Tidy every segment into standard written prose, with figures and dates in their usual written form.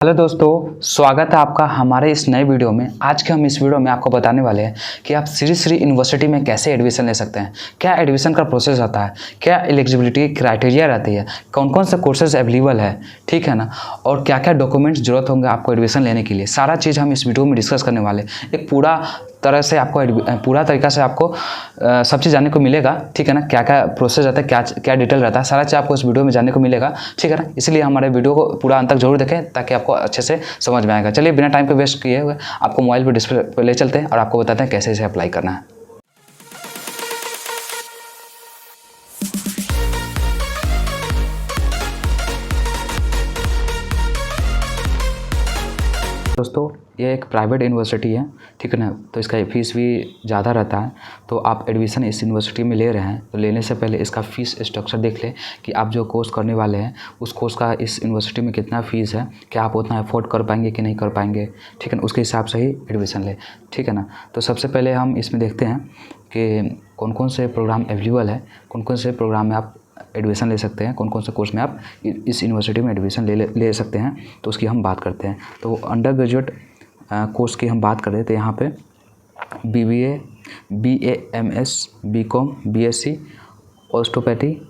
Hello दोस्तों, स्वागत है आपका हमारे इस नए वीडियो में। आज के हम इस वीडियो में आपको बताने वाले हैं कि आप श्री श्री यूनिवर्सिटी में कैसे एडमिशन ले सकते हैं, क्या एडमिशन का प्रोसेस होता है, क्या एलिजिबिलिटी क्राइटेरिया रहती है, कौन कौन से कोर्सेज अवेलेबल है, ठीक है ना, और क्या क्या डॉक्यूमेंट्स जरूरत होंगे आपको एडमिशन लेने के लिए। सारा चीज़ हम इस वीडियो में डिस्कस करने वाले हैं। एक पूरा तरह से आपको पूरा तरीका से आपको सब चीज़ जानने को मिलेगा, ठीक है ना। क्या क्या प्रोसेस रहता है, क्या क्या डिटेल रहता है, सारा चीज़ आपको इस वीडियो में जानने को मिलेगा, ठीक है ना। इसलिए हमारे वीडियो को पूरा अंत तक जरूर देखें ताकि आपको अच्छे से समझ में आएगा। चलिए बिना टाइम को वेस्ट किए हुए आपको मोबाइल पर डिस्प्ले पर ले चलते हैं और आपको बताते हैं कैसे इसे अप्लाई करना है। दोस्तों, ये एक प्राइवेट यूनिवर्सिटी है, ठीक है ना, तो इसका फीस भी ज़्यादा रहता है। तो आप एडमिशन इस यूनिवर्सिटी में ले रहे हैं तो लेने से पहले इसका फ़ीस स्ट्रक्चर देख लें कि आप जो कोर्स करने वाले हैं उस कोर्स का इस यूनिवर्सिटी में कितना फ़ीस है, क्या आप उतना अफोर्ड कर पाएंगे कि नहीं कर पाएंगे, ठीक है ना। उसके हिसाब से ही एडमिशन लें, ठीक है ना। तो सबसे पहले हम इसमें देखते हैं कि कौन कौन से प्रोग्राम अवेलेबल है, कौन कौन से प्रोग्राम में आप एडमिशन ले सकते हैं, कौन कौन से कोर्स में आप इस यूनिवर्सिटी में एडमिशन ले सकते हैं, तो उसकी हम बात करते हैं। तो अंडर ग्रेजुएट कोर्स की हम बात करें तो यहाँ पे BBA, BAMS, BCom, BSc ऑस्टोपैथी,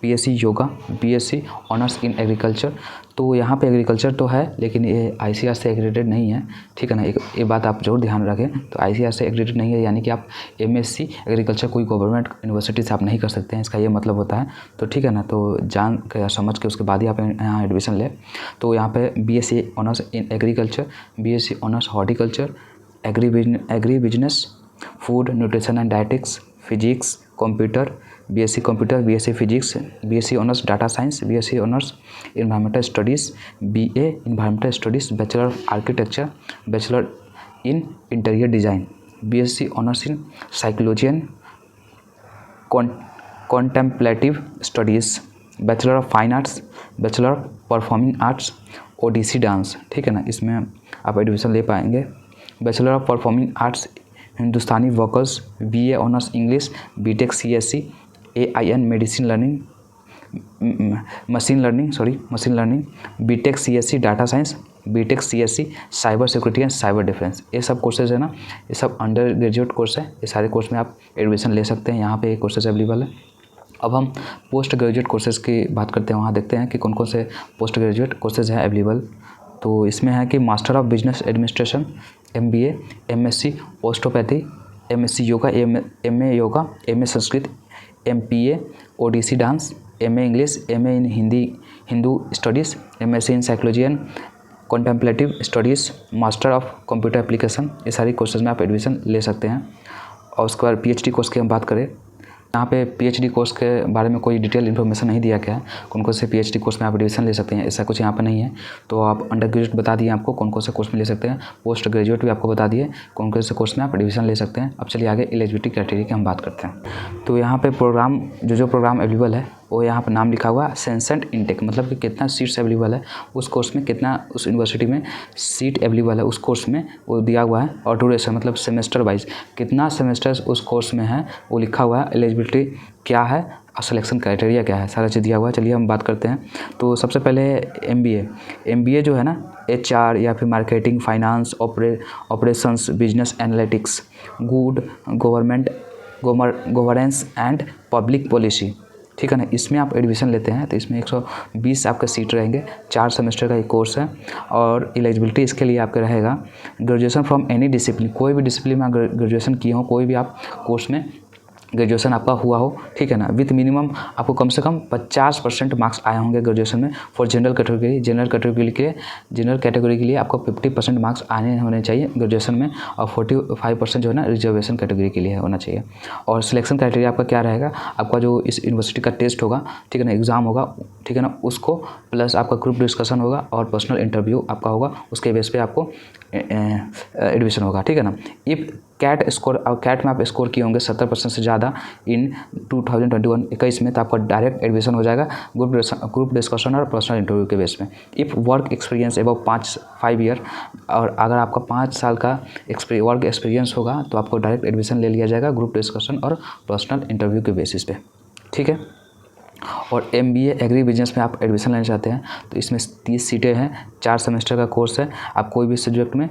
BSc yoga, BSc honours in agriculture. तो यहाँ पे एग्रीकल्चर तो है लेकिन ये ICAR से एग्रीडेटेड नहीं है, ठीक है ना। ये बात आप जरूर ध्यान रखें। तो ICAR से एग्रीडेटेड नहीं है यानी कि आप MSc एग्रीकल्चर कोई गवर्नमेंट यूनिवर्सिटी से आप नहीं कर सकते हैं, इसका ये मतलब होता है। तो ठीक है ना, तो जान के या समझ के उसके बाद ही आप यहाँ एडमिशन लें। तो यहाँ पे BSc honours in agriculture, BSc honours horticulture, agri business, food nutrition and dietetics, physics, computer, BSc computer, BSc physics, BSc honours data science, BSc honours environmental studies, BA environmental studies, bachelor of architecture, bachelor in interior design, BSc honours in psychology and contemplative studies, bachelor of fine arts, bachelor of performing arts, ODC dance, ठीक है ना। इसमें आप admission ले पाएंगे। Bachelor of performing arts Hindustani vocals, BA honours English, BTech CSC, AIN medicine learning, machine learning, BTech CSC data science, BTech CSC cyber security and cyber defence. ये सब courses है ना, ये सब अंडर ग्रेजुएट कोर्स है। ये सारे course में आप एडमिशन ले सकते हैं, यहाँ पे कोर्सेज अवेलेबल है। अब हम पोस्ट ग्रेजुएट कोर्सेज की बात करते हैं, वहाँ देखते हैं कि कौन कौन से पोस्ट ग्रेजुएट कोर्सेज हैं अवेलेबल। तो इसमें है कि master of business administration, MBA, MSc osteopathy, MSc yoga, MA yoga, MA Sanskrit, MPA ODC dance, MA English, MA in Hindu studies, MSc in psychology and contemplative studies, master of computer application. ये सारी courses में आप admission ले सकते हैं। और उसके बाद PhD कोर्स की हम बात करें, यहाँ पे PhD कोर्स के बारे में कोई डिटेल इन्फॉर्मेशन नहीं दिया गया है, कौन कौन से PhD कोर्स में आप एडमिशन ले सकते हैं, ऐसा कुछ यहाँ पर नहीं है। तो आप अंडर ग्रेजुएट बता दिए आपको कौन कौन से कोर्स में ले सकते हैं, पोस्ट ग्रेजुएट भी आपको बता दिए कौन कौन से कोर्स में आप एडमिशन ले सकते हैं। अब चलिए आगे एलिजिबिलिटी क्राइटेरिया की हम बात करते हैं। तो यहाँ पे प्रोग्राम जो प्रोग्राम अवेलेबल है वो यहाँ पर नाम लिखा हुआ है सेंसेंट इनटेक, मतलब कि कितना सीट्स अवेलेबल है उस कोर्स में, कितना उस यूनिवर्सिटी में सीट अवेलेबल है उस कोर्स में वो दिया हुआ है। और ड्यूरेशन मतलब सेमेस्टर वाइज कितना सेमेस्टर्स उस कोर्स में है वो लिखा हुआ है। एलिजिबिलिटी क्या है और सिलेक्शन क्राइटेरिया क्या है, सारा चीज़ दिया हुआ है। चलिए हम बात करते हैं। तो सबसे पहले MBA जो है ना, HR या फिर marketing, finance, operations, business analytics, good governance and public policy, ठीक है ना। इसमें आप एडमिशन लेते हैं तो इसमें 120 आपके सीट रहेंगे। 4 सेमेस्टर का ये कोर्स है। और एलिजिबिलिटी इसके लिए आपका रहेगा ग्रेजुएशन फ्रॉम एनी डिसिप्लिन, कोई भी डिसिप्लिन में ग्रेजुएशन किए हो, कोई भी आप कोर्स में ग्रेजुएशन आपका हुआ हो, ठीक है ना। विथ मिनिमम आपको कम से कम 50% मार्क्स आए होंगे ग्रेजुएशन में। फॉर जनरल कैटेगरी के लिए आपको 50% मार्क्स आने होने चाहिए ग्रेजुएशन में, और 45% जो है ना रिजर्वेशन कैटेगरी के लिए होना चाहिए। और सिलेक्शन क्राइटेरिया आपका क्या रहेगा, आपका जो इस यूनिवर्सिटी का टेस्ट होगा, ठीक है ना, एग्ज़ाम होगा, ठीक है ना, उसको प्लस आपका ग्रुप डिस्कशन होगा और पर्सनल इंटरव्यू आपका होगा, उसके बेस पे आपको एडमिशन होगा, ठीक है ना। इफ़ कैट स्कोर, और कैट में आप स्कोर किए होंगे 70% से ज़्यादा इन 2021 में, तो आपका डायरेक्ट एडमिशन हो जाएगा ग्रुप डिस्कशन और पर्सनल इंटरव्यू के बेस में। If work experience above 5 year, और अगर आपका 5 साल का वर्क एक्सपीरियंस होगा तो आपको डायरेक्ट एडमिशन ले लिया जाएगा ग्रुप डिस्कशन और पर्सनल इंटरव्यू के बेसिस पे, ठीक है। और MBA एग्री बिजनेस में आप एडमिशन लेना चाहते हैं तो इसमें 30 सीटें हैं, 4 सेमेस्टर का कोर्स है। आप कोई भी सब्जेक्ट में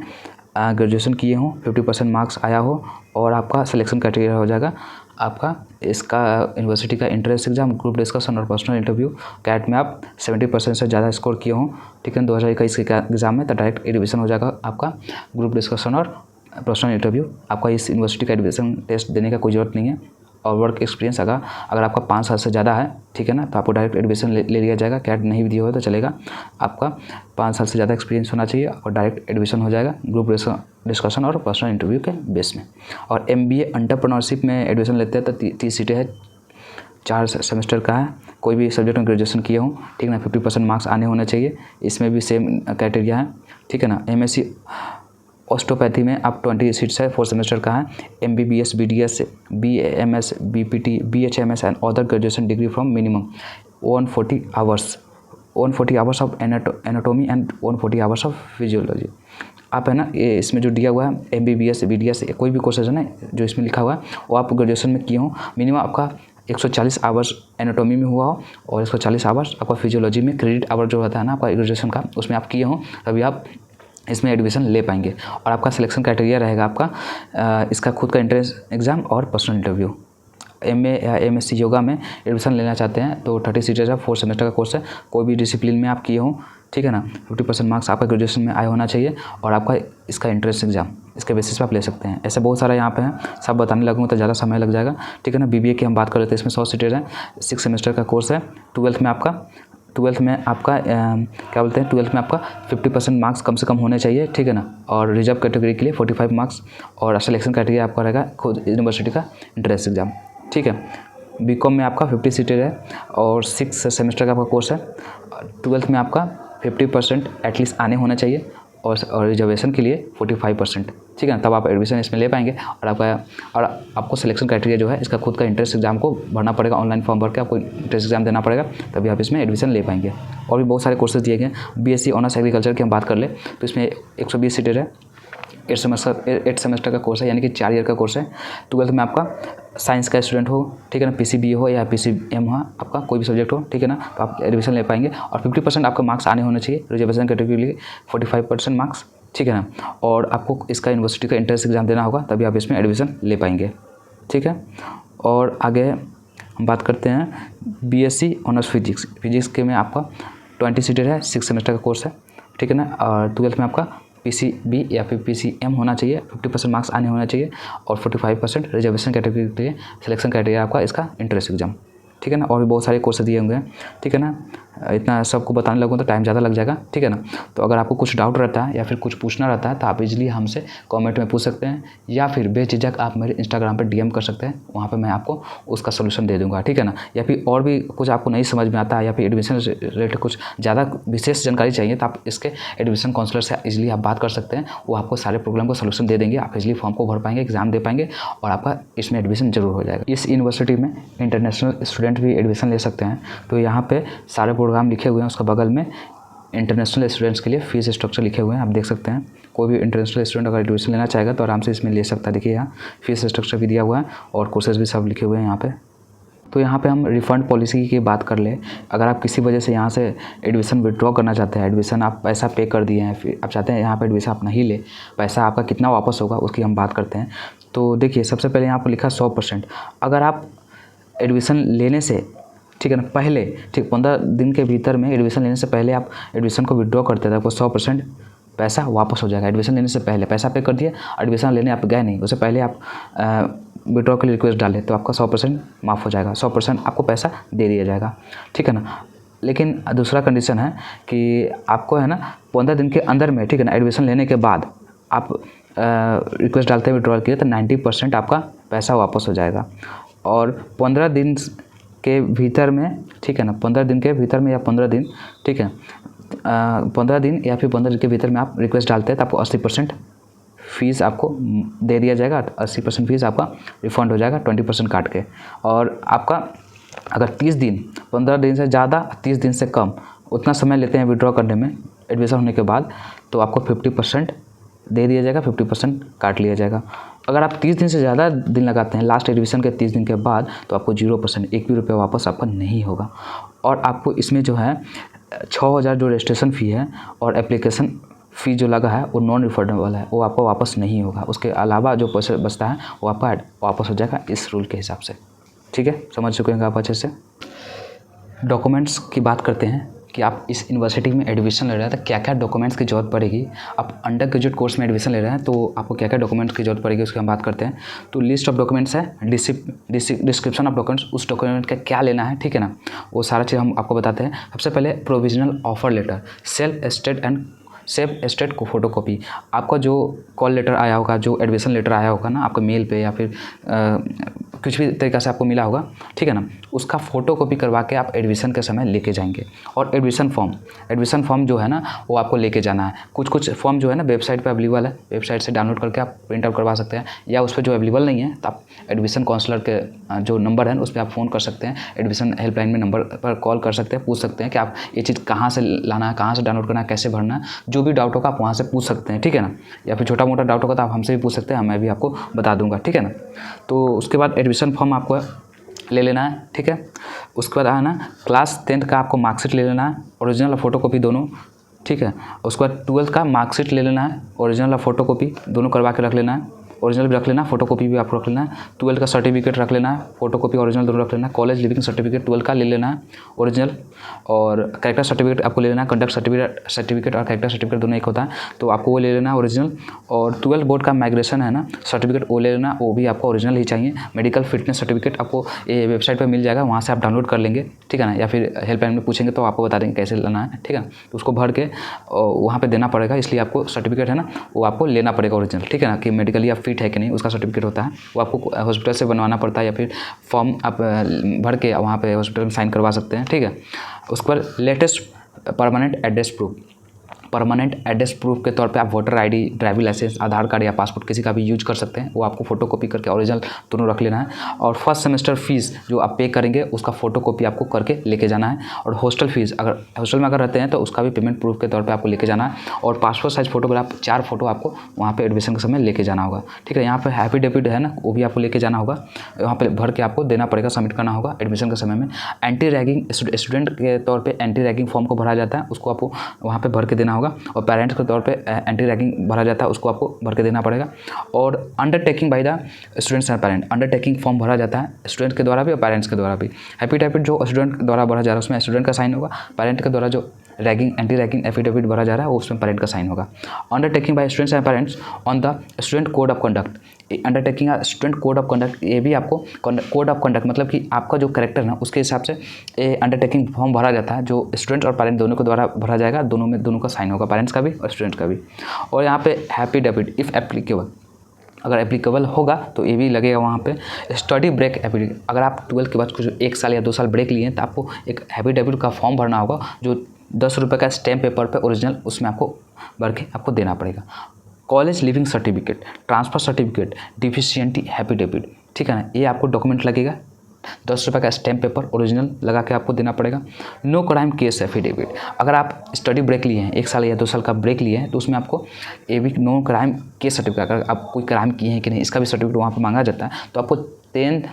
ग्रेजुएशन किए हों, 50% मार्क्स आया हो और आपका सिलेक्शन क्राइटेरिया हो जाएगा आपका इसका यूनिवर्सिटी का एंट्रेंस एग्जाम, ग्रुप डिस्कशन और पर्सनल इंटरव्यू। कैट में आप 70% से ज़्यादा स्कोर किए हों, ठीक है, 2021 के एग्ज़ाम में, तो डायरेक्ट एडमिशन हो जाएगा आपका ग्रुप डिस्कशन और पर्सनल इंटरव्यू। आपका इस यूनिवर्सिटी का एडमिशन टेस्ट देने का कोई ज़रूरत नहीं है। और वर्क एक्सपीरियंस अगर आपका 5 साल से ज़्यादा है, ठीक है ना, तो आपको डायरेक्ट एडमिशन ले लिया जाएगा। कैट नहीं भी दिया हो तो चलेगा, आपका 5 साल से ज़्यादा एक्सपीरियंस होना चाहिए और डायरेक्ट एडमिशन हो जाएगा ग्रुप डिस्कशन और पर्सनल इंटरव्यू के बेस में। और MBA एंटरप्रेन्योरशिप में एडमिशन लेते हैं तो 30 सीटें हैं, 4 सेमेस्टर का है, कोई भी सब्जेक्ट में ग्रेजुएशन किए हों, ठीक है ना, 50% मार्क्स आने होने चाहिए। इसमें भी सेम क्राइटेरिया है, ठीक है ना। MSc ऑस्टोपैथी में आप 20 सीट्स है, 4 सेमेस्टर का है। MBBS, BDS, BAMS, BPT, BHMS and other graduation degree from minimum 140 hours of anatomy and 140 hours of physiology. आप है ना, ये इसमें जो दिया हुआ है MBBS, BDS, कोई भी कोर्सेज है ना जो इसमें लिखा हुआ है वो आप ग्रेजुएशन में किए हों, मिनिमम आपका 140 आवर्स एनाटॉमी में हुआ हो और 140 आवर्स आपका फिजियोलॉजी में, क्रेडिट आवर जो होता है ना आपका ग्रेजुएशन का, उसमें आप किए हों, तभी आप इसमें एडमिशन ले पाएंगे। और आपका सिलेक्शन क्राइटेरिया रहेगा आपका इसका खुद का एंट्रेंस एग्ज़ाम और पर्सनल इंटरव्यू। MA या MSc योगा में एडमिशन लेना चाहते हैं तो 30 सीटें है, 4 सेमेस्टर का कोर्स है, कोई भी डिसिप्लिन में आप किए हों, ठीक है ना, 50% मार्क्स आपका ग्रेजुएशन में आए होना चाहिए और आपका इसका एंट्रेंस एग्जाम, इसके बेसिस पे आप ले सकते हैं। ऐसे बहुत सारा यहाँ पे हैं, सब बताने लगूँगा तो ज़्यादा समय लग जाएगा, ठीक है ना। BBA की हम बात कर लेते हैं, इसमें 100 सीटें हैं, 6 सेमेस्टर का कोर्स है। 12th में आपका क्या बोलते हैं, 12th में आपका 50% मार्क्स कम से कम होने चाहिए, ठीक है ना। और रिजर्व कैटेगरी के लिए 45 मार्क्स और सिलेक्शन क्राइटेरिया आपका रहेगा खुद यूनिवर्सिटी का एंट्रेंस एग्जाम, ठीक है। BCom में आपका 50 सीटें है और 6 सेमेस्टर का आपका कोर्स है। 12th में आपका 50% एटलीस्ट आने होना चाहिए और रिजर्वेशन के लिए 45%, ठीक है ना, तब आप एडमिशन इसमें ले पाएंगे। और आपको सिलेक्शन क्राइटेरिया जो है इसका खुद का इंट्रेंस एग्जाम को भरना पड़ेगा, ऑनलाइन फॉर्म भर के आपको इंट्रेंस एग्जाम देना पड़ेगा, तभी आप इसमें एडमिशन ले पाएंगे। और भी बहुत सारे कोर्सेज दिए गए। BSc ऑनर्स एग्रीकल्चर की हम बात कर ले तो इसमें 120 सीटें है, 8 सेमेस्टर का कोर्स है, यानी कि 4 ईयर का कोर्स है। 12th में आपका साइंस का स्टूडेंट हो, ठीक है ना, PCB हो या PCM हो, आपका कोई भी सब्जेक्ट हो, ठीक है ना, तो आप एडमिशन ले पाएंगे। और 50% आपका मार्क्स आने होने चाहिए, रिजर्वेशन कैटेगरी के लिए 45% मार्क्स, ठीक है ना। और आपको इसका यूनिवर्सिटी का एंट्रेंस एग्जाम देना होगा, तभी आप इसमें एडमिशन ले पाएंगे, ठीक है। और आगे हम बात करते हैं BSc ऑनर्स फिजिक्स के में आपका 20 सीटें है, 6 सेमेस्टर का कोर्स है, ठीक है ना। और 12th में आपका PCB या फिर PCM होना चाहिए, 50% मार्क्स आने होना चाहिए और 45% रिजर्वेशन कैटेगरी के लिए सिलेक्शन क्राइटेरिया आपका इसका एंट्रेंस एग्जाम, ठीक है ना। और भी बहुत सारे कोर्स दिए होंगे, ठीक है ना। इतना सबको बताने लगूँ तो टाइम ज़्यादा लग जाएगा, ठीक है ना। तो अगर आपको कुछ डाउट रहता है या फिर कुछ पूछना रहता है तो आप इजीली हमसे कमेंट में पूछ सकते हैं या फिर बेझिझक आप मेरे इंस्टाग्राम पर DM कर सकते हैं, वहाँ पर मैं आपको उसका सोल्यूशन दे दूँगा, ठीक है ना। या फिर और भी कुछ आपको नहीं समझ में आता है या फिर एडमिशन रिलेटेड कुछ ज़्यादा विशेष जानकारी चाहिए तो आप इसके एडमिशन काउंसलर से इजीली आप बात कर सकते हैं, वो आपको सारे प्रॉब्लम का सोल्यूशन दे देंगे। आप इजीली फॉर्म को भर पाएंगे, एग्जाम दे पाएंगे और आपका इसमें एडमिशन जरूर हो जाएगा। इस यूनिवर्सिटी में इंटरनेशनल स्टूडेंट भी एडमिशन ले सकते हैं। तो यहाँ पे सारे प्रोग्राम लिखे हुए हैं, उसका बगल में इंटरनेशनल स्टूडेंट्स के लिए फीस स्ट्रक्चर लिखे हुए हैं, आप देख सकते हैं। कोई भी इंटरनेशनल स्टूडेंट अगर एडमिशन लेना चाहेगा तो आराम से इसमें ले सकता है। देखिए यहाँ फीस स्ट्रक्चर भी दिया हुआ है और कोर्सेज भी सब लिखे हुए हैं यहाँ पे। तो यहाँ पे हम रिफ़ंड पॉलिसी की बात कर ले। अगर आप किसी वजह से यहाँ से एडमिशन विड्रॉ करना चाहते हैं, एडमिशन आप पैसा पे कर दिए हैं, फिर आप चाहते हैं यहाँ पे एडमिशन आप नहीं ले, पैसा आपका कितना वापस होगा उसकी हम बात करते हैं। तो देखिए सबसे पहले यहाँ पर लिखा 100%। अगर आप एडमिशन लेने से, ठीक है ना, पहले, ठीक 15 दिन के भीतर में एडमिशन लेने से पहले आप एडमिशन को विड्रॉ करते थे, आपको 100% पैसा वापस हो जाएगा। एडमिशन लेने से पहले पैसा पे कर दिया, एडमिशन लेने आप गए नहीं, उससे पहले आप विड्रॉ के लिए रिक्वेस्ट डालें तो आपका 100% माफ़ हो जाएगा, 100% आपको पैसा दे दिया जाएगा, ठीक है ना। लेकिन दूसरा कंडीशन है कि आपको है ना 15 दिन के अंदर में, ठीक है ना, एडमिशन लेने के बाद आप रिक्वेस्ट डालते हैं विड्रॉ के लिए तो 90% आपका पैसा वापस हो जाएगा। और 15 दिन के भीतर में, ठीक है ना, 15 दिन के भीतर में या 15 दिन, ठीक है, 15 दिन या फिर 15 दिन के भीतर में आप रिक्वेस्ट डालते हैं तो आपको 80% फ़ीस आपको दे दिया जाएगा, 80% फ़ीस आपका रिफ़ंड हो जाएगा 20% काट के। और आपका अगर 30 दिन, 15 दिन से ज़्यादा 30 दिन से कम उतना समय लेते हैं विड्रॉ करने में एडमिशन होने के बाद, तो आपको 50% दे दिया जाएगा, 50% काट लिया जाएगा। अगर आप 30 दिन से ज़्यादा दिन लगाते हैं लास्ट रिविज़न के 30 दिन के बाद, तो आपको 0% 1 भी रुपया वापस आपका नहीं होगा। और आपको इसमें जो है 6000 जो रजिस्ट्रेशन फ़ी है और एप्लीकेशन फ़ी जो लगा है वो नॉन रिफंडेबल है, वो आपको वापस नहीं होगा। उसके अलावा जो पैसा बचता है वो आपका वापस हो जाएगा इस रूल के हिसाब से। ठीक है, समझ चुके हैं आप अच्छे से। डॉक्यूमेंट्स की बात करते हैं कि आप इस यूनिवर्सिटी में एडमिशन ले रहे हैं तो क्या क्या डॉक्यूमेंट्स की ज़रूरत पड़ेगी। आप अंडर ग्रेजुएट कोर्स में एडमिशन ले रहे हैं तो आपको क्या क्या डॉक्यूमेंट्स की ज़रूरत पड़ेगी उसकी हम बात करते हैं। तो लिस्ट ऑफ डॉक्यूमेंट्स है, डिस्क्रिप्शन ऑफ डॉक्यूमेंट्स, उस डॉक्यूमेंट का क्या लेना है, ठीक है ना, वो सारा चीज़ हम आपको बताते हैं। सबसे पहले provisional offer letter, self attested को फोटोकॉपी। आपका जो कॉल लेटर आया होगा, जो एडमिशन लेटर आया होगा ना आपका मेल पे या फिर कुछ भी तरीक़ा से आपको मिला होगा, ठीक है ना, उसका फ़ोटोकॉपी करवा के आप एडमिशन के समय लेके जाएंगे। और एडमिशन फॉर्म जो है ना वो आपको लेके जाना है। कुछ फॉर्म जो है ना वेबसाइट पे अवेलेबल है, वेबसाइट से डाउनलोड करके आप प्रिंट आउट करवा सकते हैं, या उस पर जो अवेलेबल नहीं है तो आप एडमिशन काउंसलर के जो नंबर है उस पर आप फ़ोन कर सकते हैं। एडमिशन हेल्पलाइन में नंबर पर कॉल कर सकते हैं, पूछ सकते हैं कि आप ये चीज़ कहाँ से लाना है, कहाँ से डाउनलोड करना है, कैसे भरना है, जो भी डाउट होगा आप वहाँ से पूछ सकते हैं, ठीक है ना। या फिर छोटा मोटा डाउट होगा तो आप हमसे भी पूछ सकते हैं, मैं भी आपको बता दूंगा, ठीक है ना। तो उसके बाद एडमिशन फॉर्म आपको ले लेना है, ठीक है। उसके बाद है ना क्लास 10th का आपको मार्कशीट ले लेना है, ओरिजिनल और फोटोकॉपी दोनों, ठीक है। उसके बाद 12th का मार्कशीट ले लेना है, ओरिजिनल और फोटोकॉपी दोनों करवा के रख लेना है। ओरिजिनल भी रख लेना, फोटोकॉपी भी आपको रख लेना है। 12th का सर्टिफिकेट रख लेना है, फोटोकॉपी ओरिजिनल दोनों रख लेना है। कॉलेज लिविंग सर्टिफिकेट 12th का ले लेना है ओरिजिनल, और कैरेक्टर सर्टिफिकेट आपको ले लेना है। कंडक्ट सर्टिफिकेट और कैरेक्टर सर्टिफिकेट दोनों एक होता है, तो आपको वो ले लेना है ओरिजिनल। और 12th बोर्ड का माइग्रेशन है ना सर्टिफिकेट, वो ले लेना, वो भी आपको ओरिजिनल ही चाहिए। मेडिकल फिटनेस सर्टिफिकेट आपको ये वेबसाइट पर मिल जाएगा, वहाँ से आप डाउनलोड कर लेंगे, ठीक है ना, या फिर हेल्पलाइन में पूछेंगे तो आपको बता देंगे कैसे लाना है, ठीक है। तो उसको भर के वहाँ पर देना पड़ेगा, इसलिए आपको सर्टिफिकेट है ना वो आपको लेना पड़ेगा ओरिजिनल, ठीक है ना, कि मेडिकली आप फिट है कि नहीं, उसका सर्टिफिकेट होता है, वो आपको हॉस्पिटल से बनवाना पड़ता है, या फिर फॉर्म आप भर के वहाँ पे हॉस्पिटल में साइन करवा सकते हैं, ठीक है। उसके बाद लेटेस्ट परमानेंट एड्रेस प्रूफ के तौर पे आप वोटर आईडी, ड्राइविंग लाइसेंस, आधार कार्ड या पासपोर्ट किसी का भी यूज कर सकते हैं, वो आपको फोटोकॉपी करके ओरिजिनल दोनों रख लेना है। और फर्स्ट सेमेस्टर फीस जो आप पे करेंगे उसका फोटोकॉपी आपको करके लेके जाना है। और हॉस्टल फीस, अगर हॉस्टल में अगर रहते हैं तो उसका भी पेमेंट प्रूफ के तौर पर आपको लेके जाना है। और पासपोर्ट साइज फोटोग्राफ 4 फोटो आपको वहाँ पर एडमिशन के समय लेके जाना होगा, ठीक है। यहाँ पर एफिडेविट है ना वो भी आपको लेके जाना होगा, वहाँ पर भर के आपको देना पड़ेगा, सबमिट करना होगा एडमिशन के समय में। एंटी रैगिंग स्टूडेंट के तौर पर एंटी रैगिंग फॉर्म को भरा जाता है, उसको आपको वहाँ पर भर के देना होगा। और पेरेंट्स के तौर पे एंटी रैगिंग भरा जाता है, उसको आपको भर के देना पड़ेगा। और undertaking by the students and parent, undertaking form भरा जाता है स्टूडेंट के द्वारा भी और पेरेंट्स के द्वारा भी। एफिडेविट जो स्टूडेंट द्वारा भरा जा रहा है उसमें स्टूडेंट का साइन होगा, पेरेंट के द्वारा जो एंटी रैगिंग एफिडेविट भरा जा रहा है वो उसमें पेरेंट का साइन होगा। Undertaking bye students and parents on the student code of conduct, undertaking student code of conduct, ये भी आपको कोड ऑफ कंडक्ट मतलब कि आपका जो करेक्टर है उसके हिसाब से ये अंडरटेकिंग फॉर्म भरा जाता है, जो स्टूडेंट और पेरेंट दोनों के द्वारा भरा जाएगा, दोनों का साइन होगा, पेरेंट्स का भी और स्टूडेंट का भी। और यहाँ पे एफिडेविट इफ़ एप्लीकेबल, अगर एप्लीकेबल होगा तो ये भी लगेगा वहाँ पे। स्टडी ब्रेक एफिडेविट, अगर आप 12th के बाद कुछ 1 साल या 2 साल ब्रेक लिए हैं तो आपको एक एफिडेविट का फॉर्म भरना होगा, जो 10 रुपये का स्टैम्प पेपर पे ओरिजिनल उसमें आपको भर के आपको देना पड़ेगा। College leaving certificate, transfer certificate, deficiency affidavit, ठीक है ना, ये आपको डॉक्यूमेंट लगेगा। 10 रुपये का स्टैम्प पेपर ओरिजिनल लगा के आपको देना पड़ेगा। नो क्राइम केस एफिडेविट, अगर आप स्टडी ब्रेक लिए हैं 1 साल या 2 साल का ब्रेक लिए हैं तो उसमें आपको ये भी नो क्राइम केस सर्टिफिकेट, अगर आप कोई क्राइम किए हैं कि नहीं इसका भी सर्टिफिकेट वहाँ पे मांगा जाता है, तो आपको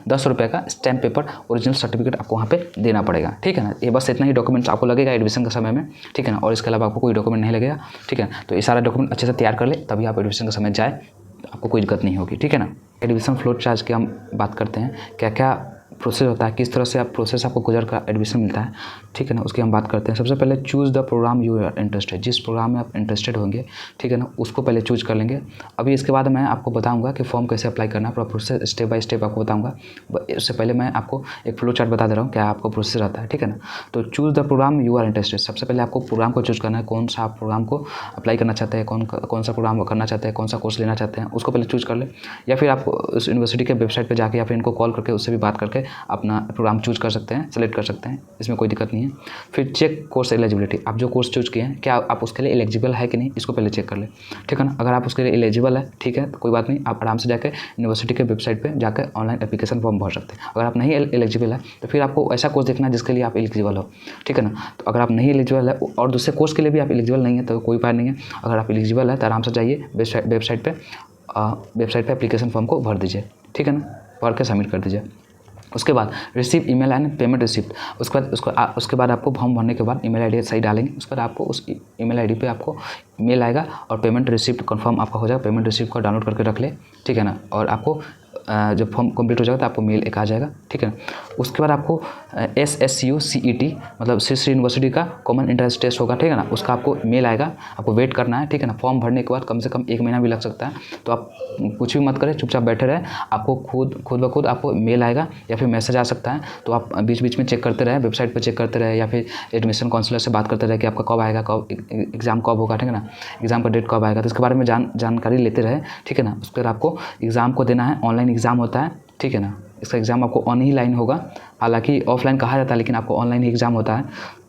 10 रुपये का स्टैम्प पेपर ओरिजिनल सर्टिफिकेट आपको वहाँ पे देना पड़ेगा, ठीक है ना। ये बस इतना ही डॉक्यूमेंट्स आपको लगेगा एडमिशन के समय में, ठीक है ना, और इसके अलावा आपको कोई डॉक्यूमेंट नहीं लगेगा, ठीक है। तो ये सारा डॉक्यूमेंट अच्छे से तैयार कर ले तभी आप एडमिशन के समय जाए, आपको कोई दिक्कत नहीं होगी, ठीक है ना। एडमिशन फ्लो चार्ज की हम बात करते हैं, क्या क्या प्रोसेस होता है, किस तरह से आप प्रोसेस आपको गुजर कर एडमिशन मिलता है, ठीक है ना, उसकी हम बात करते हैं। सबसे पहले choose the programme you are interested, जिस प्रोग्राम में आप इंटरेस्टेड होंगे, ठीक है ना, उसको पहले चूज कर लेंगे। अभी इसके बाद मैं आपको बताऊंगा कि फॉर्म कैसे अप्लाई करना है, पूरा प्रोसेस स्टेप बाय स्टेप आपको बताऊंगा। इससे पहले मैं आपको एक फ्लो चार्ट बता दे रहा हूँ क्या आपको प्रोसेस रहता है, ठीक है ना। तो choose the programme you are interested, सबसे पहले आपको प्रोग्राम को चूज़ करना है, कौन सा आप प्रोग्राम को अप्लाई करना चाहते हैं, कौन सा प्रोग्राम करना चाहते हैं, कौन सा कोर्स लेना चाहते हैं, उसको पहले चूज कर ले। या फिर आप उस यूनिवर्सिटी के वेबसाइट पर जाके या फिर इनको कॉल करके उससे भी बात करके अपना प्रोग्राम चूज कर सकते हैं, सेलेक्ट कर सकते हैं, इसमें कोई दिक्कत नहीं है। फिर चेक कोर्स एलिजिबिलिटी, आप जो कोर्स चूज किए हैं क्या आप उसके लिए एलिजिबल है कि नहीं, इसको पहले चेक कर ले, ठीक है ना। अगर आप उसके लिए एलिजिबल है, ठीक है, तो कोई बात नहीं, आप आराम से जाकर यूनिवर्सिटी के वेबसाइट पे जाकर ऑनलाइन एप्लीकेशन फॉर्म भर सकते हैं। अगर आप नहीं एलिजिबल है तो फिर आपको ऐसा कोर्स देखना है जिसके लिए आप एलिजिबल हो, ठीक है ना। तो अगर आप नहीं एलिजिबल है और दूसरे कोर्स के लिए भी आप एलिजिबल नहीं है तो कोई उपाय नहीं है। अगर आप एलिजिबल है तो आराम से जाइए वेबसाइट पर, वेबसाइट पे एप्लीकेशन फॉर्म को भर दीजिए, ठीक है ना, भर के सबमिट कर दीजिए। उसके बाद receive email and payment receipt, उसके बाद आपको फॉर्म भरने के बाद ईमेल आईडी सही डालेंगे, उसके बाद आपको उस ईमेल आईडी पे आपको मेल आएगा और पेमेंट रिसिप्ट कंफर्म आपका हो जाएगा। पेमेंट रिसिप्ट को डाउनलोड करके रख ले, ठीक है ना, और आपको जब फॉर्म कंप्लीट हो जाएगा तो आपको मेल एक आ जाएगा, ठीक है ना। उसके बाद आपको SSU CET मतलब श्री यूनिवर्सिटी का कॉमन एंट्रेंस टेस्ट होगा, ठीक है ना, उसका आपको मेल आएगा, आपको वेट करना है, ठीक है ना। फॉर्म भरने के बाद कम से कम 1 महीना भी लग सकता है, तो आप कुछ भी मत करें, चुपचाप बैठे रहें, आपको खुद ब खुद आपको मेल आएगा या फिर मैसेज आ सकता है, तो आप बीच बीच में चेक करते रहें, वेबसाइट पर चेक करते रहें या फिर एडमिशन काउंसलर से बात करते रहें कि आपका कब आएगा, कब एग्ज़ाम कब होगा, ठीक है ना, एग्ज़ाम का डेट कब आएगा, तो इसके बारे में जानकारी लेते रहें, ठीक है ना। उसके बाद आपको एग्ज़ाम को देना है, ऑनलाइन एग्ज़ाम होता है, ठीक है ना। इसका एग्ज़ाम आपको ऑनलाइन होगा, हालांकि ऑफलाइन कहा जाता है लेकिन आपको ऑनलाइन ही एग्ज़ाम होता है,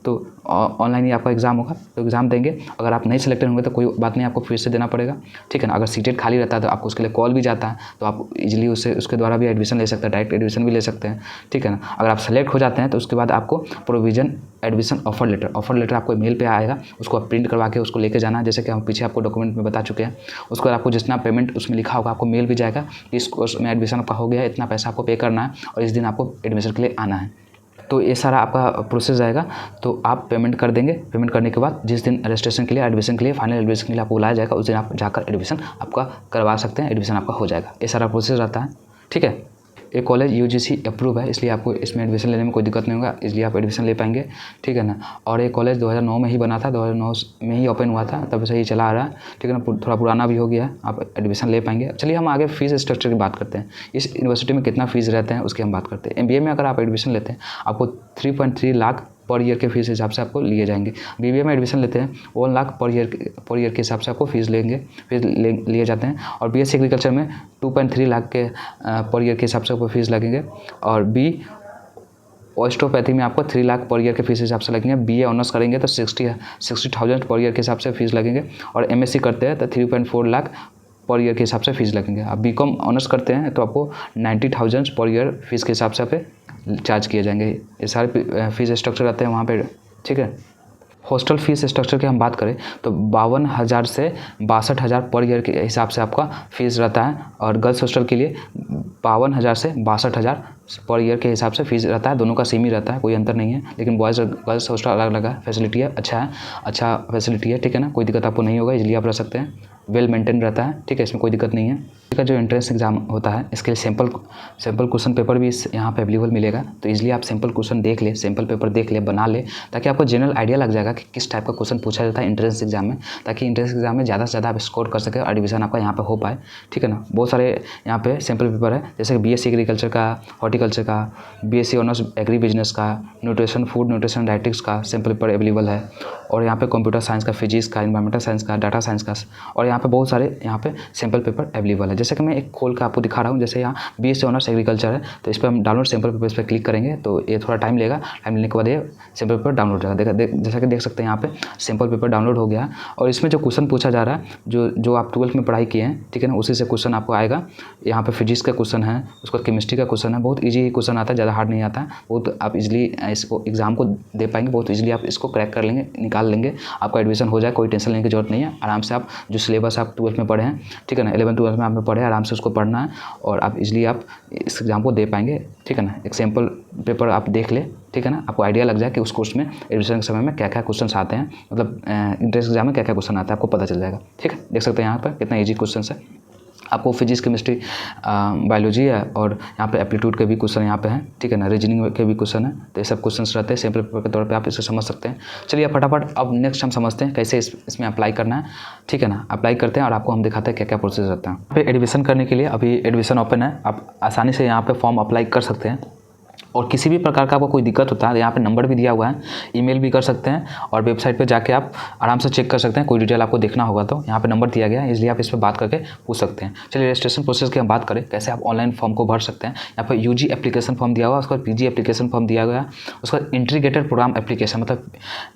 तो ऑनलाइन ही आपका एग्ज़ाम होगा, तो एग्ज़ाम देंगे। अगर आप नहीं सिलेक्टेड होंगे तो कोई बात नहीं, आपको फिर से देना पड़ेगा, ठीक है ना। अगर सीटेड खाली रहता है तो आपको उसके लिए कॉल भी जाता है, तो आप इजीली उसके द्वारा भी एडमिशन ले सकते हैं, डायरेक्ट एडमिशन भी ले सकते हैं, ठीक है ना। अगर आप सेलेक्ट हो जाते हैं तो उसके बाद आपको प्रोविजन एडमिशन ऑफर लेटर आपको मेल पे आएगा, उसको आप प्रिंट करवा के उसको लेके जाना है, जैसे कि हम पीछे आपको डॉक्यूमेंट में बता चुके हैं। उसके बाद आपको जितना पेमेंट उसमें लिखा होगा आपको मेल भी जाएगा, इस कोर्स में एडमिशन आपका हो गया है, इतना पैसा आपको पे करना है और इस दिन आपको एडमिशन के लिए आना है। तो ये सारा आपका प्रोसेस आएगा, तो आप पेमेंट कर देंगे। पेमेंट करने के बाद जिस दिन रजिस्ट्रेशन के लिए, एडमिशन के लिए, फाइनल एडमिशन के लिए आपको बुलाया जाएगा, उस दिन आप जाकर एडमिशन आपका करवा सकते हैं, एडमिशन आपका हो जाएगा। ये सारा प्रोसेस रहता है, ठीक है। ये कॉलेज UGC अप्रूव है, इसलिए आपको इसमें एडमिशन लेने में कोई दिक्कत नहीं होगा, इसलिए आप एडमिशन ले पाएंगे, ठीक है ना। और ये कॉलेज 2009 में ही बना था, 2009 में ही ओपन हुआ था, तब से ही चला आ रहा है, ठीक है ना। थोड़ा पुराना भी हो गया है, आप एडमिशन ले पाएंगे। चलिए हम आगे फीस स्ट्रक्चर की बात करते हैं, इस यूनिवर्सिटी में कितना फ़ीस रहते हैं उसकी हम बात करते हैं। MBA में अगर आप एडमिशन लेते हैं आपको 3.3 लाख पर ईयर के फीस हिसाब से आपको लिए जाएंगे। BBA में एडमिशन लेते हैं 1 लाख पर ईयर के हिसाब से आपको फीस लिए जाते हैं। और BSc एग्रीकल्चर में 2.3 लाख के पर ईयर के हिसाब से आपको फीस लगेंगे। और ऑस्टियोपैथी में आपको 3 लाख पर ईयर के फीस हिसाब से लगेंगे। BA ऑनर्स करेंगे तो 60,000 पर ईयर के हिसाब से फीस लगेंगे। और MSc करते हैं तो 3.4 लाख पर ईयर के हिसाब से फीस लगेंगे। आप BCom ऑनर्स करते हैं तो आपको 90,000 पर ईयर फीस के हिसाब से आप चार्ज किए जाएंगे। ये सारे फीस स्ट्रक्चर रहते हैं वहाँ पे, ठीक है। हॉस्टल फीस स्ट्रक्चर की हम बात करें तो 52,000 से 62,000 पर ईयर के हिसाब से आपका फीस रहता है। और गर्ल्स हॉस्टल के लिए 52,000 से 62,000 पर ईयर के हिसाब से फीस रहता है। दोनों का सेम ही रहता है, कोई अंतर नहीं है, लेकिन बॉयज़ और गर्ल्स हॉस्टल अलग अलग है। फैसिलिटी है, अच्छा फैसिलिटी है, ठीक है ना, कोई दिक्कत आपको नहीं होगा, इसलिए आप रह सकते हैं। वेल मेंटेन रहता है, ठीक है, इसमें कोई दिक्कत नहीं है। इसका जो एंट्रेंस एग्जाम होता है इसके लिए सैम्पल क्वेश्चन पेपर भी यहाँ पे अवेलेबल मिलेगा, तो इसलिए आप सैम्पल क्वेश्चन देख ले, सैम्पल पेपर देख ले, बना ले, ताकि आपको जनरल आइडिया लग जाएगा कि किस टाइप का क्वेश्चन पूछा जाता है एंट्रेंस एग्जाम में, ताकि एंट्रेंस एग्जाम में ज़्यादा से ज़्यादा आप स्कोर कर सके और एडमिशन आपका यहाँ पे हो पाए, ठीक है ना। बहुत सारे यहाँ पे सैम्पल पेपर है, जैसे कि BSc एग्रीकल्चर का, हॉर्टिकल्चर का, BSc ऑनर्स एग्री बिजनेस का, न्यूट्रिशन फूड न्यूट्रिशन डाइटिक्स का सैम्पल पेपर अवेलेबल है। और यहाँ पे कंप्यूटर साइंस का, फिजिक्स का, इन्वायरमेंटल साइंस का, डाटा साइंस का, और यहाँ पे बहुत सारे यहाँ पे सैम्पल पेपर अवेलेबल है। जैसे कि मैं एक खोल के आपको दिखा रहा हूँ, जैसे यहाँ BSc ऑनर्स एग्रीकल्चर है, तो इस पर हम डाउनलोड सैम्पल पेपर पर क्लिक करेंगे तो ये थोड़ा टाइम लेगा, टाइम लेने के बाद ये सैम्पल पेपर डाउनलोड हो जाएगा। जैसा कि देख सकते हैं यहाँ पे सैम्पल पेपर डाउनलोड हो गया है। और इसमें जो क्वेश्चन पूछा जा रहा है, जो आप 12th में पढ़ाई किए हैं, ठीक है ना, उसी से क्वेश्चन आपको आएगा। यहाँ पे फिजिक्स का क्वेश्चन है, उसके बाद केमिस्ट्री का क्वेश्चन है, बहुत ईजी क्वेश्चन आता है, ज़्यादा हार्ड नहीं आता है, बहुत आप इजीली इसको एग्जाम को दे पाएंगे, बहुत इजीली आप इसको क्रैक कर लेंगे, निकाल लेंगे, आपका एडमिशन हो जाए, कोई टेंशन लेने की जरूरत नहीं है। आराम से आप जो सिलेबस आप 12th में पढ़े हैं, ठीक है ना, 11th 12th में आपने पढ़े, आराम से उसको पढ़ना है और आप इजीली आप इस एग्जाम को दे पाएंगे, ठीक है ना। एक सैम्पल पेपर आप देख ले, ठीक है ना, आपको आइडिया लग जाए कि उस कोर्स में एडमिशन के समय में क्या क्या क्वेश्चन आते हैं, मतलब इंट्रेंस एग्जाम में क्या क्या क्वेश्चन आता है, आपको पता चल जाएगा, ठीक है। देख सकते हैं यहाँ पर कितना ईजी क्वेश्चन है। आपको फिजिक्स, केमिस्ट्री, बायोलॉजी है, और यहाँ पे एप्टीट्यूड के भी क्वेश्चन यहाँ पे हैं, ठीक है ना, रीजनिंग के भी क्वेश्चन है, तो ये सब क्वेश्चन रहते हैं सैम्पल पेपर के तौर पे, आप इसे समझ सकते हैं। चलिए फटाफट अब नेक्स्ट हम समझते हैं कैसे इसमें अप्लाई करना है, ठीक है ना। अप्लाई करते हैं और आपको हम दिखाते हैं क्या क्या प्रोसेस रहता है। यहाँ पे एडमिशन करने के लिए अभी एडमिशन ओपन है, आप आसानी से यहाँ पर फॉर्म अप्लाई कर सकते हैं। और किसी भी प्रकार का आपको कोई दिक्कत होता है, यहाँ पे नंबर भी दिया हुआ है, ईमेल भी कर सकते हैं, और वेबसाइट पे जाके आप आराम से चेक कर सकते हैं। कोई डिटेल आपको देखना होगा तो यहाँ पे नंबर दिया गया है, इसलिए आप इस पर बात करके पूछ सकते हैं। चलिए रजिस्ट्रेशन प्रोसेस की हम बात करें, कैसे आप ऑनलाइन फॉर्म को भर सकते हैं। यहाँ पर UG एप्लीकेशन फॉर्म दिया हुआ है, उसके बाद PG एप्लीकेशन फॉर्म दिया गया है, उसके बाद इंटीग्रेटेड प्रोग्राम एप्लीकेशन, मतलब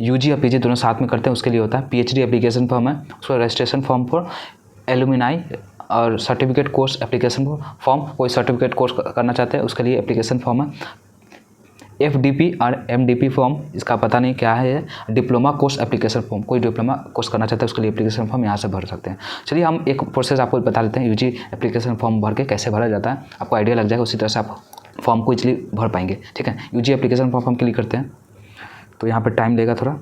UG और PG दोनों साथ में करते हैं, उसके लिए होता है। PhD एप्लीकेशन फॉर्म है, उसका रजिस्ट्रेशन फॉर्म फॉर एलुमिनाई और सर्टिफिकेट कोर्स एप्लीकेशन फॉर्म, कोई सर्टिफिकेट कोर्स करना चाहते हैं उसके लिए एप्लीकेशन फॉर्म है। FDP और MDP फॉर्म, इसका पता नहीं क्या है ये, डिप्लोमा कोर्स एप्लीकेशन फॉर्म, कोई डिप्लोमा कोर्स करना चाहता है उसके लिए एप्लीकेशन फॉर्म यहाँ से भर सकते हैं। चलिए हम एक प्रोसेस आपको बता देते हैं, UG एप्लीकेशन फॉर्म भर के कैसे भरा जाता है, आपको आइडिया लग जाएगा, उसी तरह से आप फॉर्म को इजली भर पाएंगे। ठीक है, UG एप्लीकेशन फॉर्म हम क्लिक करते हैं तो यहाँ पर टाइम लेगा थोड़ा।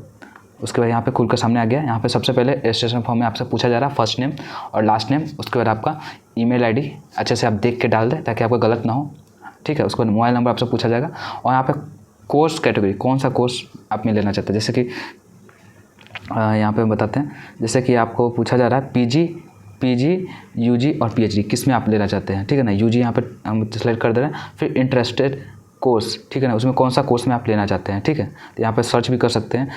उसके बाद यहाँ पे खुल कर सामने आ गया। यहाँ पे सबसे पहले रजिस्ट्रेशन फॉर्म में आपसे पूछा जा रहा है फर्स्ट नेम और लास्ट नेम, उसके बाद आपका ईमेल आईडी अच्छे से आप देख के डाल दें ताकि आपका गलत ना हो। ठीक है, उसके बाद मोबाइल नंबर आपसे पूछा जाएगा और यहाँ पे कोर्स कैटेगरी, कौन सा कोर्स आप में लेना चाहते हैं, जैसे कि यहाँ पे बताते हैं, जैसे कि आपको पूछा जा रहा है PG, UG और PhD किस में आप लेना चाहते हैं। ठीक है ना, UG यहाँ पे हम सेलेक्ट कर दे रहे हैं। फिर इंटरेस्टेड कोर्स, ठीक है ना, उसमें कौन सा कोर्स में आप लेना चाहते हैं। ठीक है, तो यहाँ पे सर्च भी कर सकते हैं।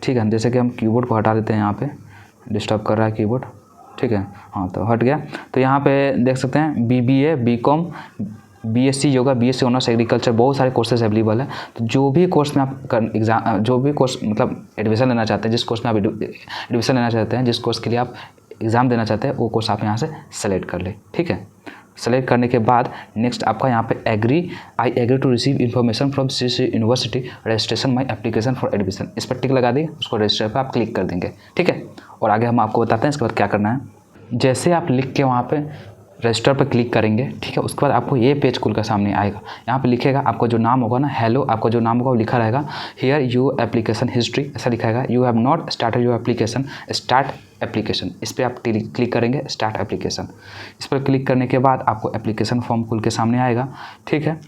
ठीक है, जैसे कि हम कीबोर्ड को हटा देते हैं, यहाँ पे डिस्टर्ब कर रहा है कीबोर्ड। ठीक है, हाँ तो हट गया। तो यहाँ पे देख सकते हैं BBA, BCom, BSc yoga, BSc honours agriculture, बहुत सारे कोर्सेज अवेलेबल है। तो जो भी कोर्स में आप एग्जाम, जो भी कोर्स मतलब एडमिशन लेना चाहते हैं, जिस कोर्स में आप एडमिशन लेना चाहते हैं, जिस कोर्स के लिए आप एग्ज़ाम देना चाहते हैं, वो कोर्स आप यहाँ से सेलेक्ट कर ले। ठीक है, सेलेक्ट करने के बाद नेक्स्ट आपका यहाँ पे I agree to receive information from CC university registration my application for admission, इस पर टिक लगा दिए, उसको रजिस्टर पर आप क्लिक कर देंगे। ठीक है, और आगे हम आपको बताते हैं इसके बाद क्या करना है। जैसे आप लिख के वहाँ पे रजिस्टर पर क्लिक करेंगे, ठीक है, उसके बाद आपको ये पेज खुल कर सामने आएगा। यहाँ पे लिखेगा आपका जो नाम होगा ना, हेलो, आपका जो नाम होगा वो लिखा रहेगा हियर यू एप्लीकेशन हिस्ट्री, ऐसा लिखा रहेगा। You have not started your application, start application, इस पर आप क्लिक करेंगे, स्टार्ट एप्लीकेशन। इस पर क्लिक करने के बाद आपको एप्लीकेशन फॉर्म खुल के सामने आएगा। ठीक है,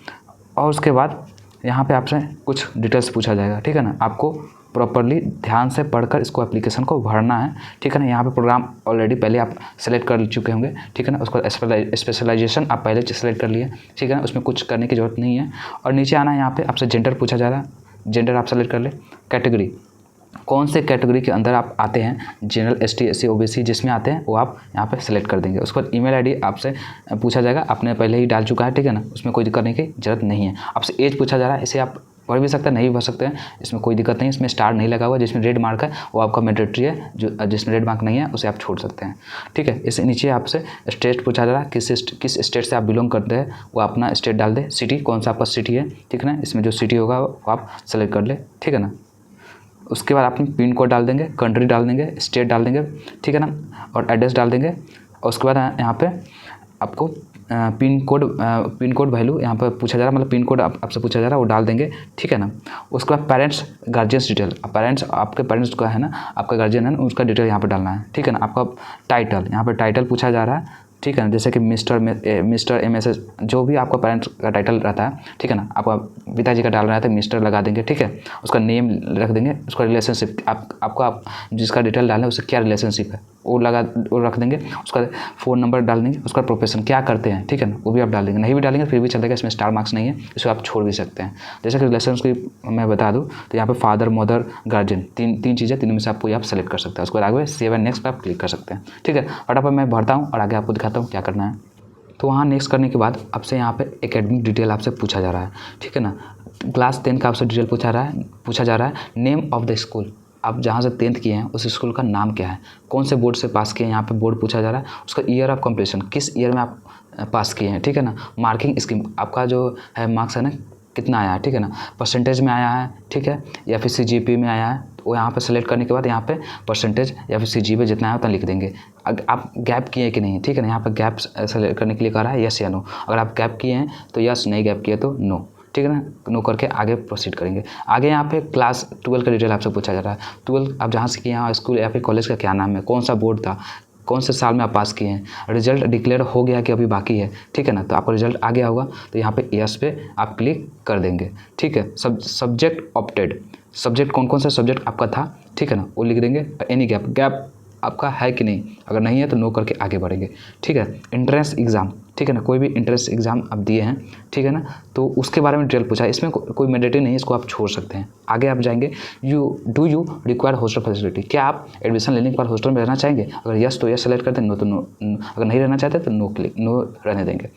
और उसके बाद यहाँ पे आपसे कुछ डिटेल्स पूछा जाएगा। ठीक है ना, आपको प्रॉपरली ध्यान से पढ़कर इसको एप्लीकेशन को भरना है। ठीक है ना, यहाँ पे प्रोग्राम ऑलरेडी पहले आप सेलेक्ट कर चुके होंगे। ठीक है ना, उसको स्पेशलाइजेशन आप पहले सेलेक्ट कर लिए। ठीक है ना, उसमें कुछ करने की ज़रूरत नहीं है। और नीचे आना है, यहाँ पे आपसे जेंडर पूछा जा रहा है, जेंडर आप सेलेक्ट कर ले। कैटेगरी, कौन से कैटेगरी के अंदर आप आते हैं, जनरल, ST, SC, OBC जिसमें आते हैं वो आप यहाँ पे सेलेक्ट कर देंगे। उसके बाद ईमेल आईडी आपसे पूछा जाएगा, आपने पहले ही डाल चुका है। ठीक है ना, उसमें कोई दिक्कत करने की ज़रूरत नहीं है। आपसे एज पूछा जा रहा है, इसे आप भर भी सकते हैं, नहीं भर सकते हैं, इसमें कोई दिक्कत नहीं है। इसमें स्टार नहीं लगा हुआ, जिसमें रेड मार्क है वो आपका मैंडेटरी है, जो जिसमें रेड मार्क नहीं है उसे आप छोड़ सकते हैं। ठीक है, इससे नीचे आपसे स्टेट पूछा जा रहा है, किस स्टेट से आप बिलोंग करते हैं, वो अपना स्टेट डाल दे। सिटी, कौन सा आपका सिटी है। ठीक है ना, इसमें जो सिटी होगा वो आप सेलेक्ट कर ले। ठीक है ना, उसके बाद आप पिन कोड डाल देंगे, कंट्री डाल देंगे, स्टेट डाल देंगे। ठीक है ना, और एड्रेस डाल देंगे। और उसके बाद यहाँ पे आपको पिन कोड वैल्यू यहाँ पर पूछा जा रहा है, मतलब पिन कोड आपसे पूछा जा रहा है, वो डाल देंगे। ठीक है ना, उसके बाद पेरेंट्स गार्जियंस डिटेल, पेरेंट्स, आपके पेरेंट्स का है ना, आपका गार्जियन है, उसका डिटेल यहाँ पर डालना है। ठीक है ना, आपका टाइटल, यहाँ पर टाइटल पूछा जा रहा है। ठीक है ना, जैसे कि मिस्टर MS, जो भी आपका पेरेंट्स का टाइटल रहता है। ठीक है ना, आपका पिताजी का डाल रहा है तो मिस्टर लगा देंगे। ठीक है, उसका नेम रख देंगे, उसका रिलेशनशिप, आपका जिसका डिटेल डालें उससे क्या रिलेशनशिप है वो रख देंगे। उसका फ़ोन नंबर डाल देंगे, उसका प्रोफेशन क्या करते हैं। ठीक है ना, वो भी आप डाल देंगे। नहीं भी डालेंगे फिर भी चलेगा, इसमें स्टार मार्क्स नहीं है, इसको आप छोड़ भी सकते हैं। जैसे कि रिलेशनशिप मैं बता दूँ तो यहाँ पे फादर, मदर, गार्जियन, तीन चीज़ें, तीनों में से आपको आप सेलेक्ट कर सकते हैं। उसके बाद आगे सेव एंड नेक्स्ट पर आप क्लिक कर सकते हैं। ठीक है, फटाफट मैं भरता हूँ और आगे आपको दिखाता हूँ क्या करना है। तो वहाँ नेक्स्ट करने के बाद आपसे यहाँ पे एकेडमिक डिटेल आपसे पूछा जा रहा है। ठीक है ना, क्लास 10 का आपसे डिटेल पूछा जा रहा है। नेम ऑफ द स्कूल, आप जहाँ से 10th किए हैं उस स्कूल का नाम क्या है, कौन से बोर्ड से पास किए हैं, यहाँ पे बोर्ड पूछा जा रहा है। उसका ईयर ऑफ कंप्लीशन, किस ईयर में आप पास किए हैं। ठीक है ना, मार्किंग स्कीम, आपका जो है मार्क्स है ना कितना आया है। ठीक है ना, परसेंटेज में आया है। ठीक है, या फिर CGPA में आया है, तो यहाँ पे सेलेक्ट करने के बाद यहाँ पे परसेंटेज या फिर CGPA जितना है उतना लिख देंगे। आप गैप किए कि नहीं। ठीक है ना, यहाँ पर गैप सेलेक्ट करने के लिए कह रहा है, यस या नो। अगर आप गैप किए हैं तो यस, नहीं गैप किए तो नो। ठीक है ना, नो करके आगे प्रोसीड करेंगे। आगे यहाँ पे क्लास 12 का डिटेल आपसे पूछा जा रहा है। 12 आप जहाँ से किए हैं, स्कूल या फिर कॉलेज का क्या नाम है, कौन सा बोर्ड था, कौन से साल में आप पास किए हैं, रिजल्ट डिक्लेयर हो गया कि अभी बाकी है। ठीक है ना, तो आपका रिजल्ट आ गया होगा तो यहाँ पे यस पे आप क्लिक कर देंगे। ठीक है, सब्जेक्ट ऑप्टेड, सब्जेक्ट कौन सा सब्जेक्ट आपका था। ठीक है ना, वो लिख देंगे। एनी गैप आपका है कि नहीं, अगर नहीं है तो नो करके आगे बढ़ेंगे। ठीक है, एंट्रेंस एग्ज़ाम, ठीक है ना, कोई भी एंट्रेंस एग्ज़ाम आप दिए हैं। ठीक है ना, तो उसके बारे में डिटेल पूछा है। इसमें कोई मैंडेटरी नहीं है, इसको आप छोड़ सकते हैं। आगे आप जाएंगे, do you require hostel facility, क्या आप एडमिशन लेने के बाद हॉस्टल में रहना चाहेंगे। अगर यस तो यस सेलेक्ट करते हैं, नो तो नो। अगर नहीं रहना चाहते तो नो रहने देंगे।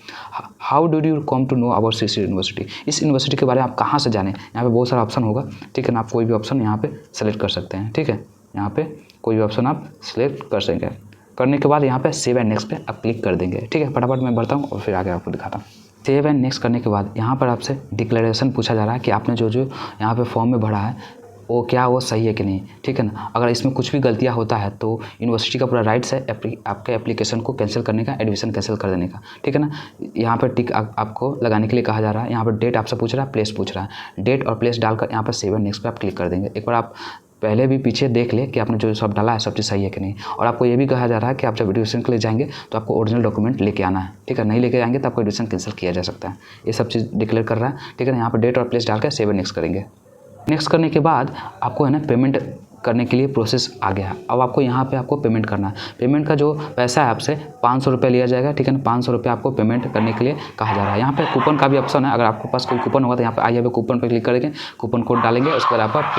How do you come to know about CC university, इस यूनिवर्सिटी के बारे में आप कहाँ से जाने। यहाँ पे बहुत सारा ऑप्शन होगा। ठीक है ना, आप कोई भी ऑप्शन यहाँ पे सेलेक्ट कर सकते हैं। ठीक है, यहाँ पे कोई भी ऑप्शन आप सेलेक्ट कर सकेंगे। करने के बाद यहाँ पे सेव एंड नेक्स्ट पे आप क्लिक कर देंगे। ठीक है, फटाफट मैं भरता हूँ और फिर आगे आपको दिखाता हूँ। सेव एंड नेक्स्ट करने के बाद यहाँ पर आपसे डिक्लेरेशन पूछा जा रहा है कि आपने जो जो यहाँ पे फॉर्म में भरा है वो क्या वो सही है कि नहीं, ठीक है ना। अगर इसमें कुछ भी गलतियाँ होता है तो यूनिवर्सिटी का पूरा राइट्स है आपके एप्लीकेशन को कैंसिल करने का, एडमिशन कैंसिल कर देने का, ठीक है ना। यहाँ पर टिक आपको लगाने के लिए कहा जा रहा है। यहाँ पर डेट आपसे पूछ रहा है, प्लेस पूछ रहा है। डेट और प्लेस डालकर यहाँ पर सेव एंड नेक्स्ट पर आप क्लिक कर देंगे। एक बार आप पहले भी पीछे देख ले कि आपने जो सब डाला है सब चीज़ सही है कि नहीं। और आपको ये भी कहा जा रहा है कि आप जब एडमिशन के लिए जाएंगे तो आपको ओरिजिनल डॉक्यूमेंट लेके आना है, ठीक है। नहीं लेके आएंगे तो आपको एडमिशन कैंसिल किया जा सकता है। ये सब चीज़ डिक्लेयर कर रहा है, ठीक है ना। यहाँ पर डेट और प्लेस डालकर सेव एंड नेक्स्ट करेंगे। नेक्स्ट करने के बाद आपको है ना पेमेंट करने के लिए प्रोसेस आ गया। अब आपको यहाँ पे आपको पेमेंट करना है। पेमेंट का जो पैसा है आपसे 500 रुपये लिया जाएगा, ठीक है ना। 500 रुपये आपको पेमेंट करने के लिए कहा जा रहा है। यहाँ पे कूपन का भी ऑप्शन है। अगर आपके पास कोई कूपन होगा तो यहाँ पे आइए कूपन पर क्लिक करेंगे, कूपन कोड डालेंगे, उसके बाद आप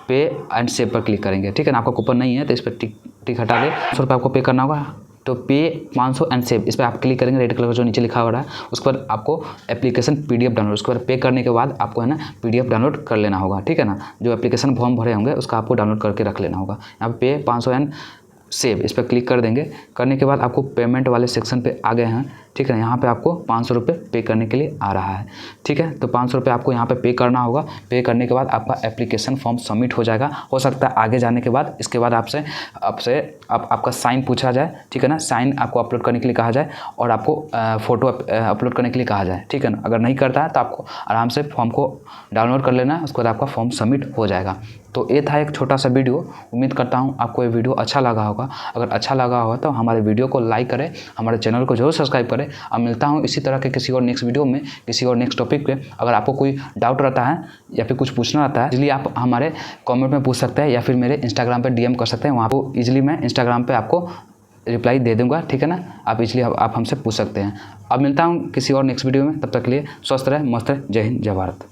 पे एंड सेव पर क्लिक करेंगे, ठीक है ना। आपका कूपन नहीं है तो इस पर टिक हटा के 500 रुपये आपको पे करना होगा। तो पे 500 एंड सेव इस पर आप क्लिक करेंगे, रेड कलर का जो नीचे लिखा हो रहा है। उसके बाद आपको एप्लीकेशन PDF डाउनलोड, उसके बाद पे करने के बाद आपको है ना PDF डाउनलोड कर लेना होगा, ठीक है ना। जो एप्लीकेशन फॉर्म भरे होंगे उसका आपको डाउनलोड करके रख लेना होगा। यहाँ पे 500 एंड सेव इस पर क्लिक कर देंगे। करने के बाद आपको पेमेंट वाले सेक्शन पे आ गए हैं, ठीक है। यहाँ पे आपको 500 रुपये पे करने के लिए आ रहा है, ठीक है। तो 500 रुपये आपको यहाँ पे पे करना होगा। पे करने के बाद आपका एप्लीकेशन फॉर्म सबमिट हो जाएगा। हो सकता है आगे जाने के बाद इसके बाद आपसे आपका साइन पूछा जाए, ठीक है ना। साइन आपको अपलोड करने के लिए कहा जाए और आपको फ़ोटो अपलोड करने के लिए कहा जाए, ठीक है ना। अगर नहीं करता है तो आपको आराम से फॉर्म को डाउनलोड कर लेना है, उसके बाद आपका फॉर्म सबमिट हो जाएगा। तो ये था एक छोटा सा वीडियो। उम्मीद करता हूँ आपको ये वीडियो अच्छा लगा होगा। अगर अच्छा लगा होगा तो हमारे वीडियो को लाइक करें, हमारे चैनल को जरूर सब्सक्राइब करें। अब मिलता हूँ इसी तरह के किसी और नेक्स्ट वीडियो में, किसी और नेक्स्ट टॉपिक पे। अगर आपको कोई डाउट रहता है या फिर कुछ पूछना रहता है इसलिए आप हमारे कमेंट में पूछ सकते हैं या फिर मेरे इंस्टाग्राम पे DM कर सकते हैं। वहाँ को ईजिली मैं इंस्टाग्राम पे आपको रिप्लाई दे दूँगा, ठीक है ना। आप ईजिली आप हमसे पूछ सकते हैं। अब मिलता हूँ किसी और नेक्स्ट वीडियो में। तब तक के लिए स्वस्थ रहे, मस्त रहे। जय हिंद, जय भारत।